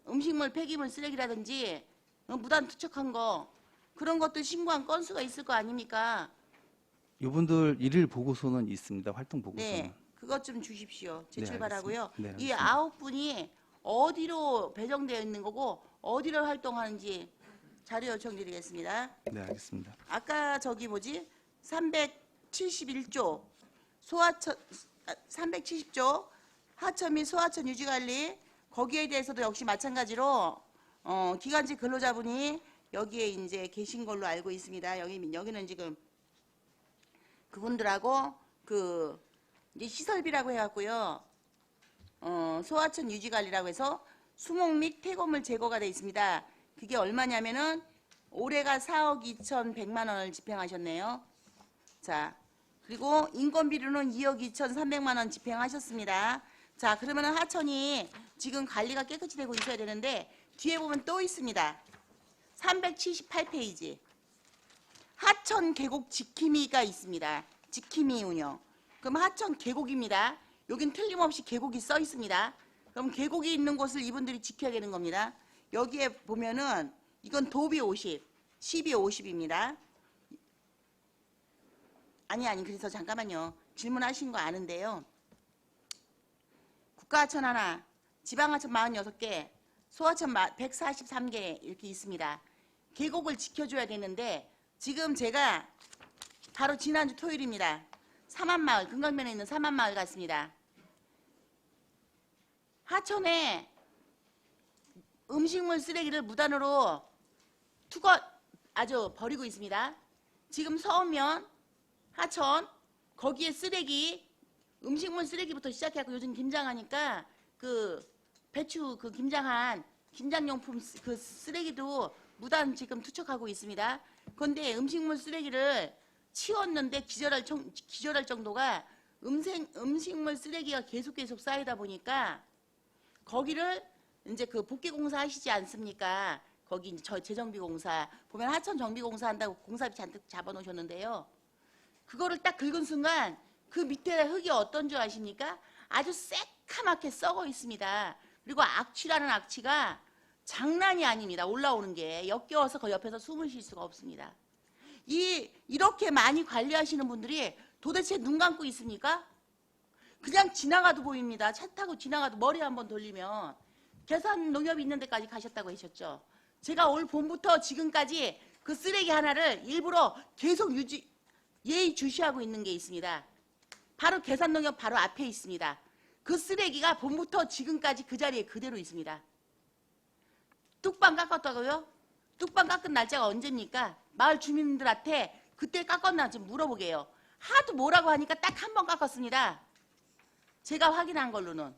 [SPEAKER 6] 음식물 폐기물 쓰레기라든지 무단 투척한 거 그런 것도 신고한 건수가 있을 거 아닙니까?
[SPEAKER 7] 이분들 일일 보고서는 있습니다. 활동 보고서는.
[SPEAKER 6] 네, 그것 좀 주십시오. 제출
[SPEAKER 7] 네,
[SPEAKER 6] 바라고요.
[SPEAKER 7] 알겠습니다. 네,
[SPEAKER 6] 이
[SPEAKER 7] 알겠습니다.
[SPEAKER 6] 9분이 어디로 배정되어 있는 거고 어디로 활동하는지 자료 요청드리겠습니다.
[SPEAKER 7] 네, 알겠습니다.
[SPEAKER 6] 아까 저기 뭐지? 371조 소하천 370조 하천 및 소하천 유지관리 거기에 대해서도 역시 마찬가지로 기간제 근로자분이 여기에 이제 계신 걸로 알고 있습니다. 여기는 지금 그분들하고 그 이제 시설비라고 해갖고요. 소하천 유지관리라고 해서 수목 및 폐거물 제거가 돼 있습니다. 그게 얼마냐면은 올해가 4억 2,100만 원을 집행하셨네요. 자, 그리고 인건비로는 2억 2,300만 원 집행하셨습니다. 자, 그러면은 하천이 지금 관리가 깨끗이 되고 있어야 되는데 뒤에 보면 또 있습니다. 378페이지. 하천 계곡 지킴이가 있습니다. 지킴이 운영. 그럼 하천 계곡입니다. 여긴 틀림없이 계곡이 써 있습니다. 그럼 계곡이 있는 곳을 이분들이 지켜야 되는 겁니다. 여기에 보면은 이건 도비 50, 시비 50입니다. 아니 그래서 잠깐만요. 질문하신 거 아는데요. 국가하천 하나, 지방하천 46개, 소하천 143개 이렇게 있습니다. 계곡을 지켜줘야 되는데 지금 제가 바로 지난주 토요일입니다. 삼안마을, 금강면에 있는 삼안마을 갔습니다. 하천에 음식물 쓰레기를 무단으로 아주 버리고 있습니다. 지금 서면 하천 거기에 쓰레기 음식물 쓰레기부터 시작해서 요즘 김장하니까 그 배추 그 김장한 김장용품 그 쓰레기도 무단 지금 투척하고 있습니다. 그런데 음식물 쓰레기를 치웠는데 기절할 정도가 음식물 쓰레기가 계속 쌓이다 보니까 거기를 이제 그 복귀공사 하시지 않습니까? 거기 이제 재정비공사 보면 하천 정비공사 한다고 공사비 잔뜩 잡아놓으셨는데요. 그거를 딱 긁은 순간 그 밑에 흙이 어떤 줄 아십니까? 아주 새카맣게 썩어 있습니다. 그리고 악취라는 악취가 장난이 아닙니다. 올라오는 게 역겨워서 그 옆에서 숨을 쉴 수가 없습니다. 이렇게 많이 관리하시는 분들이 도대체 눈 감고 있습니까? 그냥 지나가도 보입니다. 차 타고 지나가도 머리 한번 돌리면 계산 농협이 있는 데까지 가셨다고 하셨죠. 제가 올 봄부터 지금까지 그 쓰레기 하나를 일부러 계속 예의주시하고 있는 게 있습니다. 바로 계산농협 바로 앞에 있습니다. 그 쓰레기가 봄부터 지금까지 그 자리에 그대로 있습니다. 뚝방 깎았다고요? 뚝방 깎은 날짜가 언제입니까? 마을 주민들한테 그때 깎았나 좀 물어보게요. 하도 뭐라고 하니까 딱 한 번 깎았습니다. 제가 확인한 걸로는.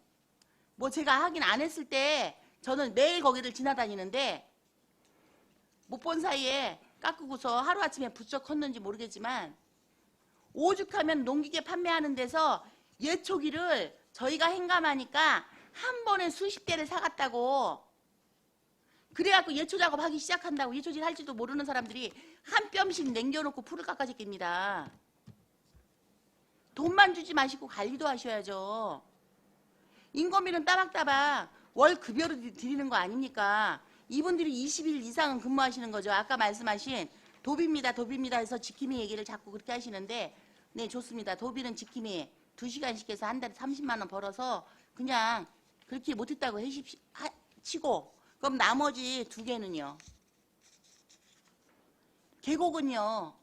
[SPEAKER 6] 뭐 제가 확인 안 했을 때 저는 매일 거기를 지나다니는데 못 본 사이에 깎고서 하루아침에 부쩍 컸는지 모르겠지만 오죽하면 농기계 판매하는 데서 예초기를 저희가 행감하니까 한 번에 수십 대를 사갔다고 그래갖고 예초 작업하기 시작한다고 예초질 할지도 모르는 사람들이 한 뼘씩 남겨놓고 풀을 깎아짓깁니다. 돈만 주지 마시고 관리도 하셔야죠. 인건비는 따박따박 월 급여로 드리는 거 아닙니까? 이분들이 20일 이상은 근무하시는 거죠. 아까 말씀하신 도비입니다. 해서 지킴이 얘기를 자꾸 그렇게 하시는데 네 좋습니다. 도비는 지킴이 2시간씩 해서 한 달에 30만 원 벌어서 그냥 그렇게 못했다고 치고 그럼 나머지 2개는요. 계곡은요.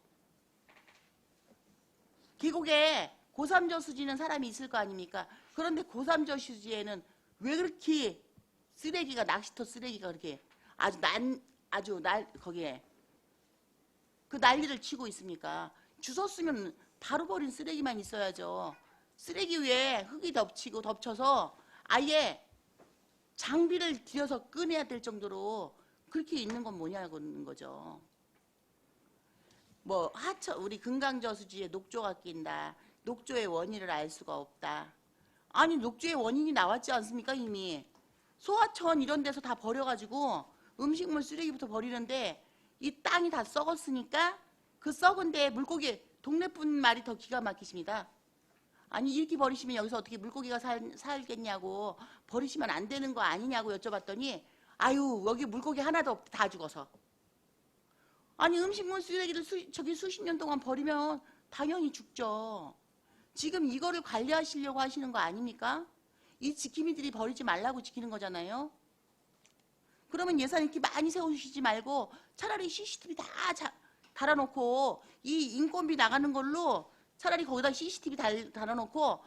[SPEAKER 6] 계곡에 고삼저수지는 사람이 있을 거 아닙니까? 그런데 고삼저수지에는 왜 그렇게 쓰레기가 낚시터 쓰레기가 그렇게 거기에 그 난리를 치고 있습니까? 주웠으면 바로 버린 쓰레기만 있어야죠. 쓰레기 위에 흙이 덮쳐서 아예 장비를 들여서 꺼내야 될 정도로 그렇게 있는 건 뭐냐는 거죠. 뭐 우리 금강저수지에 녹조가 낀다. 녹조의 원인을 알 수가 없다. 아니 녹조의 원인이 나왔지 않습니까 이미. 소하천 이런 데서 다 버려가지고 음식물 쓰레기부터 버리는데 이 땅이 다 썩었으니까 그 썩은 데에 물고기 동네 분 말이 더 기가 막히십니다. 아니 이렇게 버리시면 여기서 어떻게 물고기가 살겠냐고 버리시면 안 되는 거 아니냐고 여쭤봤더니 아유 여기 물고기 하나도 없다 다 죽어서. 아니 음식물 쓰레기를 수십 년 동안 버리면 당연히 죽죠. 지금 이거를 관리하시려고 하시는 거 아닙니까? 이 지킴이들이 버리지 말라고 지키는 거잖아요. 그러면 예산 이렇게 많이 세우시지 말고 차라리 CCTV 다 달아놓고 이 인건비 나가는 걸로 차라리 거기다 CCTV 달아놓고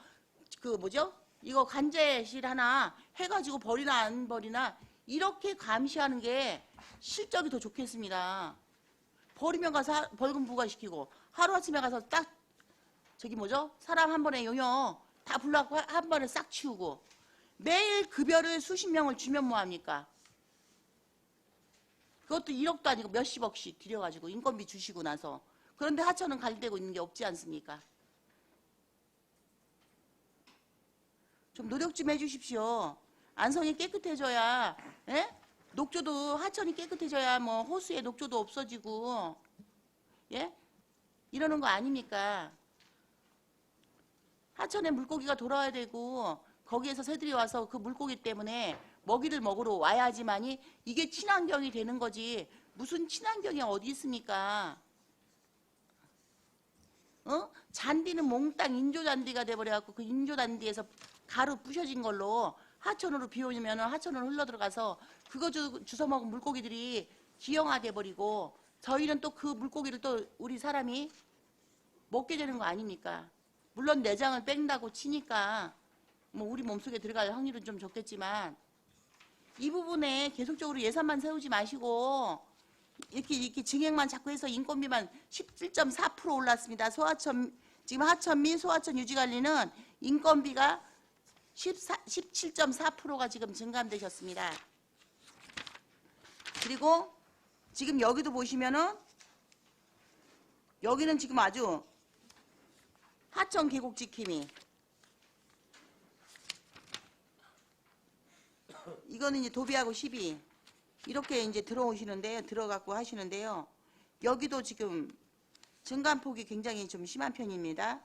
[SPEAKER 6] 그 뭐죠? 이거 관제실 하나 해가지고 버리나 안 버리나 이렇게 감시하는 게 실적이 더 좋겠습니다. 버리면 가서 벌금 부과시키고 하루아침에 가서 딱 저기 뭐죠? 사람 한 번에 용역 다 불러갖고 한 번에 싹 치우고 매일 급여를 수십 명을 주면 뭐합니까? 그것도 1억도 아니고 몇십억씩 들여가지고 인건비 주시고 나서 그런데 하천은 관리되고 있는 게 없지 않습니까? 좀 노력 좀 해주십시오. 안성이 깨끗해져야 예? 녹조도 하천이 깨끗해져야 뭐 호수에 녹조도 없어지고 예? 이러는 거 아닙니까? 하천에 물고기가 돌아와야 되고 거기에서 새들이 와서 그 물고기 때문에 먹이를 먹으러 와야지만이 이게 친환경이 되는 거지 무슨 친환경이 어디 있습니까? 잔디는 몽땅 인조잔디가 돼버려갖고 그 인조잔디에서 가루 부셔진 걸로 하천으로 비 오면 하천으로 흘러들어가서 그거 주워먹은 물고기들이 기형화돼 버리고 저희는 또 그 물고기를 또 우리 사람이 먹게 되는 거 아닙니까? 물론 내장을 뺀다고 치니까 뭐 우리 몸속에 들어갈 확률은 좀 적겠지만 이 부분에 계속적으로 예산만 세우지 마시고 이렇게 증액만 자꾸 해서 인건비만 17.4% 올랐습니다. 지금 하천 및 소하천 유지관리는 인건비가 17.4%가 지금 증감되셨습니다. 그리고 지금 여기도 보시면은 여기는 지금 아주 하천 계곡 지킴이 이거는 이제 도비하고 12 이렇게 이제 들어오시는데요. 들어갖고 하시는데요. 여기도 지금 증감폭이 굉장히 좀 심한 편입니다.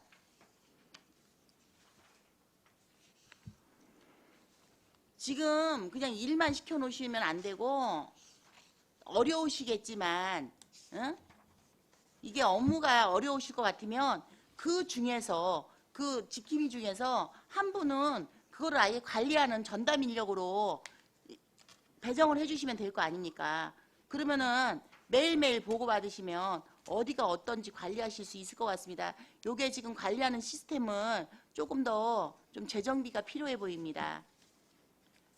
[SPEAKER 6] 지금 그냥 일만 시켜놓으시면 안 되고 어려우시겠지만 이게 업무가 어려우실 것 같으면 그 중에서 그 지킴이 중에서 한 분은 그거를 아예 관리하는 전담 인력으로 배정을 해주시면 될 거 아닙니까? 그러면은 매일매일 보고받으시면 어디가 어떤지 관리하실 수 있을 것 같습니다. 요게 지금 관리하는 시스템은 조금 더 좀 재정비가 필요해 보입니다.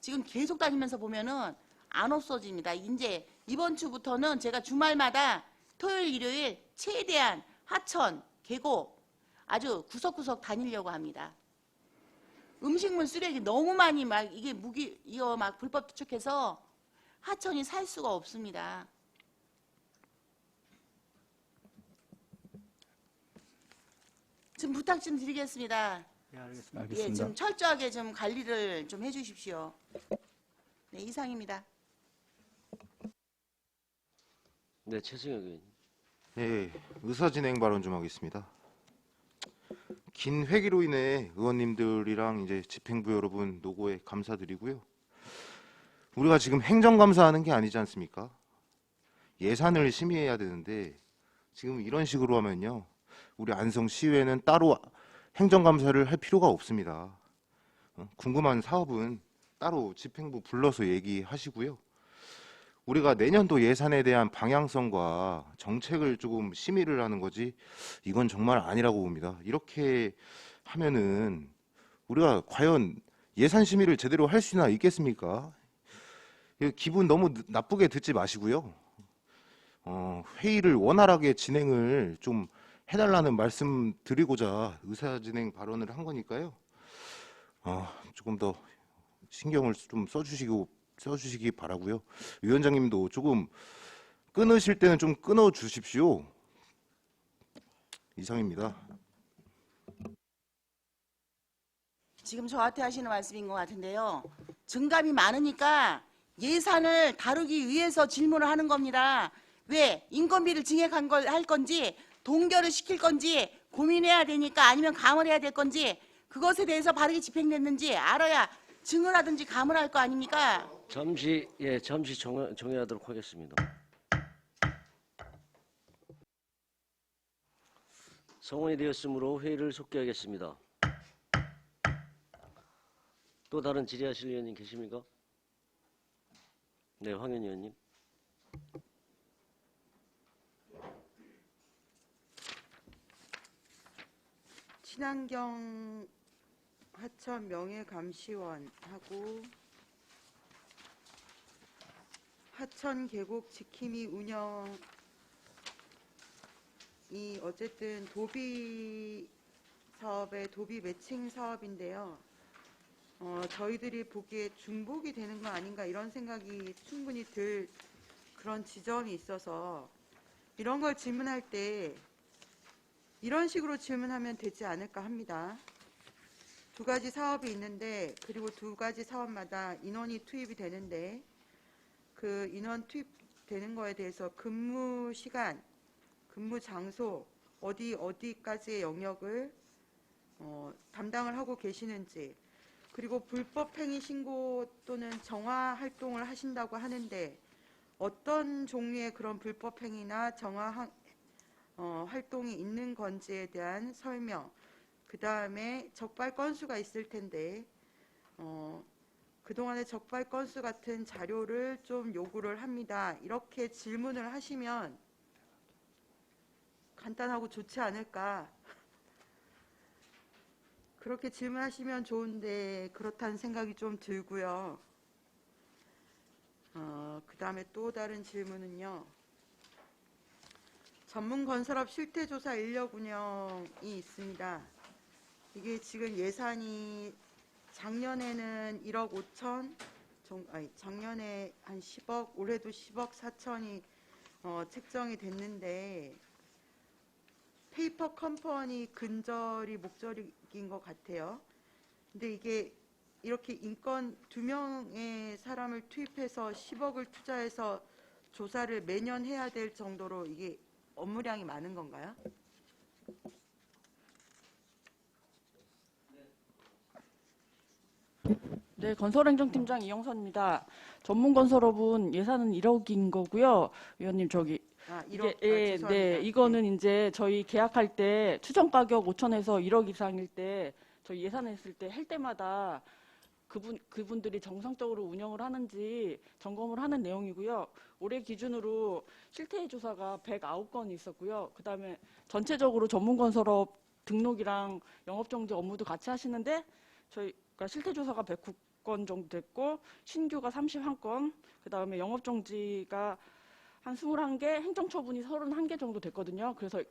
[SPEAKER 6] 지금 계속 다니면서 보면은 안 없어집니다. 이제 이번 주부터는 제가 주말마다 토요일, 일요일 최대한 하천, 계곡 아주 구석구석 다니려고 합니다. 음식물 쓰레기 너무 많이 막 이게 이거 막 불법 투척해서 하천이 살 수가 없습니다. 좀 부탁 좀 드리겠습니다.
[SPEAKER 4] 예, 알겠습니다.
[SPEAKER 7] 알겠습니다.
[SPEAKER 6] 예, 좀 철저하게 좀 관리를 좀 해주십시오. 네, 이상입니다.
[SPEAKER 1] 네, 최승혁 의원.
[SPEAKER 8] 네, 의사진행 발언 좀 하겠습니다. 긴 회기로 인해 의원님들이랑 이제 집행부 여러분 노고에 감사드리고요. 우리가 지금 행정감사하는 게 아니지 않습니까? 예산을 심의해야 되는데 지금 이런 식으로 하면요. 우리 안성시의회는 따로 행정감사를 할 필요가 없습니다. 궁금한 사업은 따로 집행부 불러서 얘기하시고요. 우리가 내년도 예산에 대한 방향성과 정책을 조금 심의를 하는 거지 이건 정말 아니라고 봅니다. 이렇게 하면은 우리가 과연 예산 심의를 제대로 할 수나 있겠습니까? 기분 너무 나쁘게 듣지 마시고요. 회의를 원활하게 진행을 좀 해달라는 말씀 드리고자 의사진행 발언을 한 거니까요. 조금 더 신경을 좀 써주시기 바라고요. 위원장님도 조금 끊으실 때는 좀 끊어 주십시오. 이상입니다.
[SPEAKER 6] 지금 저한테 하시는 말씀인 것 같은데요. 증감이 많으니까 예산을 다루기 위해서 질문을 하는 겁니다. 왜? 인건비를 증액할 건지 동결을 시킬 건지 고민해야 되니까 아니면 감을 해야 될 건지 그것에 대해서 바르게 집행됐는지 알아야 증을 하든지 감을 할 거 아닙니까?
[SPEAKER 1] 잠시 정회하도록 하겠습니다. 성원이 되었으므로 회의를 속개하겠습니다. 또 다른 질의하실 의원님 계십니까? 네, 황현 의원님.
[SPEAKER 9] 친환경 하천 명예감시원하고 하천 계곡 지킴이 운영이 어쨌든 도비 사업의 도비 매칭 사업인데요. 저희들이 보기에 중복이 되는 거 아닌가 이런 생각이 충분히 들 그런 지점이 있어서 이런 걸 질문할 때 이런 식으로 질문하면 되지 않을까 합니다. 두 가지 사업이 있는데 그리고 두 가지 사업마다 인원이 투입이 되는데 그 인원 투입되는 거에 대해서 근무 시간, 근무 장소, 어디까지의 영역을 담당을 하고 계시는지 그리고 불법행위 신고 또는 정화 활동을 하신다고 하는데 어떤 종류의 그런 불법행위나 정화 활동이 있는 건지에 대한 설명, 그 다음에 적발 건수가 있을 텐데 그동안의 적발 건수 같은 자료를 좀 요구를 합니다. 이렇게 질문을 하시면 간단하고 좋지 않을까. 그렇게 질문하시면 좋은데 그렇다는 생각이 좀 들고요. 그 다음에 또 다른 질문은요. 전문건설업 실태조사 인력 운영이 있습니다. 이게 지금 예산이 작년에는 1억 5천, 작년에 한 10억, 올해도 10억 4천이 책정이 됐는데 페이퍼 컴퍼니 근절이 목적인 것 같아요. 근데 이게 이렇게 인건 2명의 사람을 투입해서 10억을 투자해서 조사를 매년 해야 될 정도로 이게 업무량이 많은 건가요?
[SPEAKER 10] 네, 건설행정팀장 이영선입니다. 전문건설업은 예산은 1억인 거고요. 위원님 저기
[SPEAKER 9] 죄송합니다.
[SPEAKER 10] 이거는 이제 저희 계약할 때 추정 가격 5천에서 1억 이상일 때 저희 예산했을 때 할 때마다 그분들이 정상적으로 운영을 하는지 점검을 하는 내용이고요. 올해 기준으로 실태 조사가 109건이 있었고요. 그다음에 전체적으로 전문건설업 등록이랑 영업정지 업무도 같이 하시는데 저희가 실태 조사가 109건 정도 됐고 신규가 31건, 그다음에 영업정지가 한 21개, 행정처분이 31개 정도 됐거든요. 그래서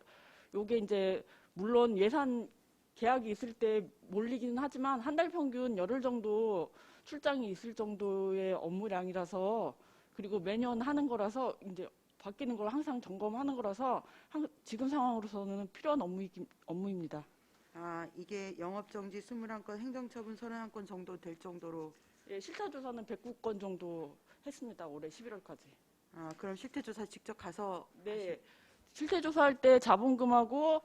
[SPEAKER 10] 요게 이제 물론 예산 계약이 있을 때 몰리기는 하지만 한 달 평균 열흘 정도 출장이 있을 정도의 업무량이라서 그리고 매년 하는 거라서 이제 바뀌는 걸 항상 점검하는 거라서 지금 상황으로서는 필요한 업무입니다.
[SPEAKER 9] 이게 영업정지 21건, 행정처분 31건 정도 될 정도로.
[SPEAKER 10] 예, 실태조사는 109건 정도 했습니다. 올해 11월까지.
[SPEAKER 9] 그럼 실태조사 직접 가서.
[SPEAKER 10] 네, 실태조사할 때 자본금하고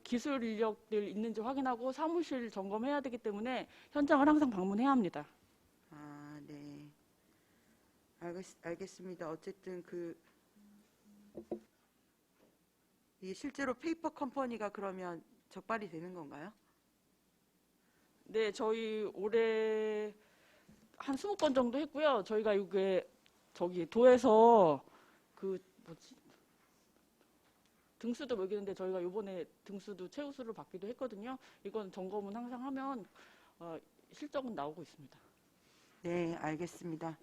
[SPEAKER 10] 기술 인력들 있는지 확인하고 사무실 점검해야 되기 때문에 현장을 항상 방문해야 합니다.
[SPEAKER 9] 네. 알겠습니다. 어쨌든 이게 실제로 페이퍼 컴퍼니가 그러면 적발이 되는 건가요?
[SPEAKER 10] 네, 저희 올해 한 20건 정도 했고요. 저희가 이게 도에서 등수도 매기는데 저희가 이번에 등수도 최우수를 받기도 했거든요. 이건 점검은 항상 하면 실적은 나오고 있습니다.
[SPEAKER 9] 네, 알겠습니다.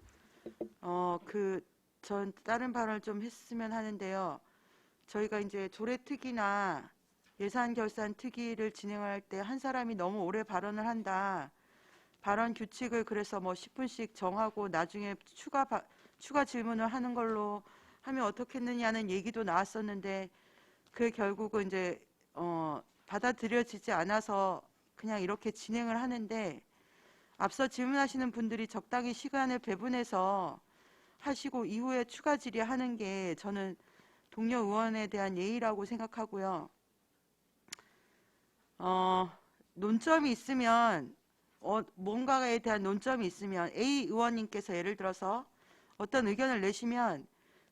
[SPEAKER 9] 전 다른 발언을 좀 했으면 하는데요. 저희가 이제 조례특위나 예산결산특위를 진행할 때 한 사람이 너무 오래 발언을 한다. 발언 규칙을 그래서 10분씩 정하고 나중에 추가 질문을 하는 걸로 하면 어떻겠느냐는 얘기도 나왔었는데 그 결국은 이제 받아들여지지 않아서 그냥 이렇게 진행을 하는데 앞서 질문하시는 분들이 적당히 시간을 배분해서 하시고 이후에 추가 질의하는 게 저는 동료 의원에 대한 예의라고 생각하고요. 논점이 있으면 뭔가에 대한 논점이 있으면 A 의원님께서 예를 들어서 어떤 의견을 내시면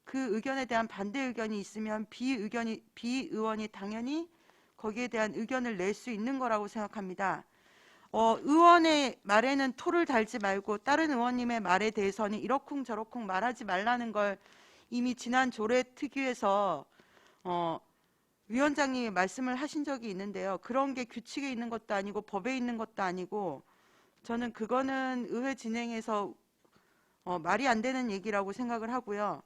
[SPEAKER 9] 그 의견에 대한 반대 의견이 있으면 B 의원이 당연히 거기에 대한 의견을 낼 수 있는 거라고 생각합니다. 의원의 말에는 토를 달지 말고 다른 의원님의 말에 대해서는 이러쿵저러쿵 말하지 말라는 걸 이미 지난 조례 특위에서 위원장님이 말씀을 하신 적이 있는데요. 그런 게 규칙에 있는 것도 아니고 법에 있는 것도 아니고 저는 그거는 의회 진행에서 말이 안 되는 얘기라고 생각을 하고요.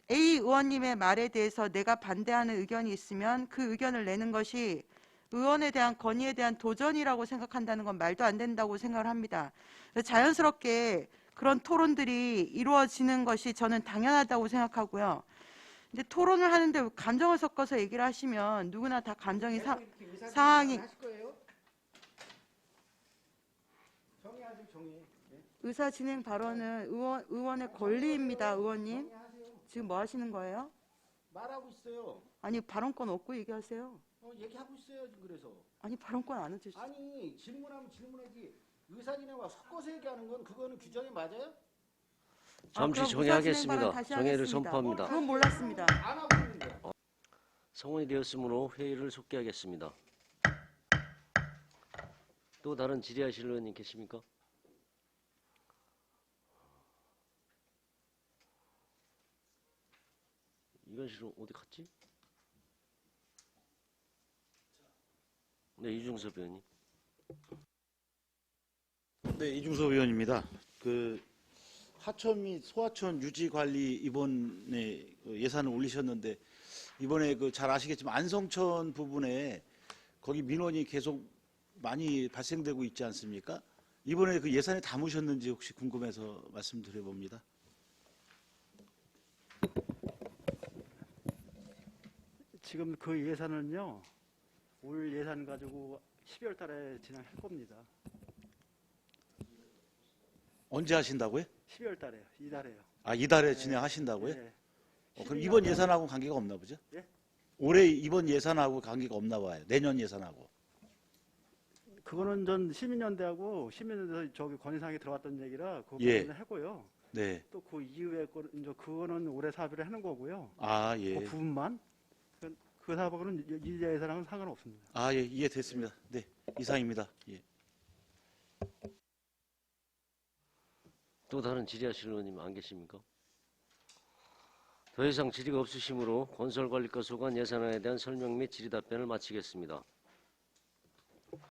[SPEAKER 9] A 의원님의 말에 대해서 내가 반대하는 의견이 있으면 그 의견을 내는 것이 의원에 대한 권위에 대한 도전이라고 생각한다는 건 말도 안 된다고 생각을 합니다. 자연스럽게 그런 토론들이 이루어지는 것이 저는 당연하다고 생각하고요. 이제 토론을 하는데 감정을 섞어서 얘기를 하시면 누구나 다 감정이 상황이 의사 진행 발언은 의원의 권리입니다. 의원님 지금 뭐 하시는 거예요?
[SPEAKER 3] 말하고 있어요.
[SPEAKER 9] 아니 발언권 없고 얘기하세요.
[SPEAKER 3] 얘기하고 있어요 지금. 그래서
[SPEAKER 9] 아니 발언권 안 주시죠.
[SPEAKER 3] 아니 질문하면 질문하지. 의사진행과 섞어서 얘기하는 건 그거는 규정이 맞아요?
[SPEAKER 1] 잠시
[SPEAKER 9] 그럼
[SPEAKER 1] 정회하겠습니다.
[SPEAKER 9] 의사 진행 발언 다시
[SPEAKER 1] 정회를
[SPEAKER 9] 하겠습니다.
[SPEAKER 1] 선포합니다.
[SPEAKER 9] 그건 몰랐습니다.
[SPEAKER 3] 안 하고 있는데.
[SPEAKER 1] 성원이 되었으므로 회의를 속기하겠습니다. 또 다른 질의하실 의원님 계십니까? 이관실은 어디 갔지? 네, 이중섭 의원님.
[SPEAKER 11] 네, 이중섭 의원입니다. 그 하천 및 소하천 유지 관리 이번에 예산을 올리셨는데 이번에 그 잘 아시겠지만 안성천 부분에 거기 민원이 계속 많이 발생되고 있지 않습니까? 이번에 그 예산에 담으셨는지 혹시 궁금해서 말씀드려 봅니다.
[SPEAKER 4] 지금 그 예산은요, 올 예산 가지고 12월 달에 진행할 겁니다.
[SPEAKER 11] 언제 하신다고요?
[SPEAKER 4] 12월 달에요. 이달에요.
[SPEAKER 11] 아, 이달에 진행하신다고요?
[SPEAKER 4] 네.
[SPEAKER 11] 그럼 이번 예산하고 관계가 없나 보죠?
[SPEAKER 4] 예?
[SPEAKER 11] 올해 이번 예산하고 관계가 없나 봐요. 내년 예산하고.
[SPEAKER 4] 그거는 전 시민연대하고 시민연대 저기 건의사항에 들어갔던 얘기라 그거
[SPEAKER 11] 예.
[SPEAKER 4] 하고요.
[SPEAKER 11] 네.
[SPEAKER 4] 또 그 이후에 이제 그거는 올해 사업을 하는 거고요.
[SPEAKER 11] 아, 예.
[SPEAKER 4] 그 부분만 그 사업하고는 이 예산하고는 상관없습니다.
[SPEAKER 11] 아, 예, 이해됐습니다. 네, 이상입니다. 예.
[SPEAKER 1] 또 다른 질의하실 의원님 안 계십니까? 더 이상 질의가 없으시므로 건설관리과 소관 예산안에 대한 설명 및 질의 답변을 마치겠습니다.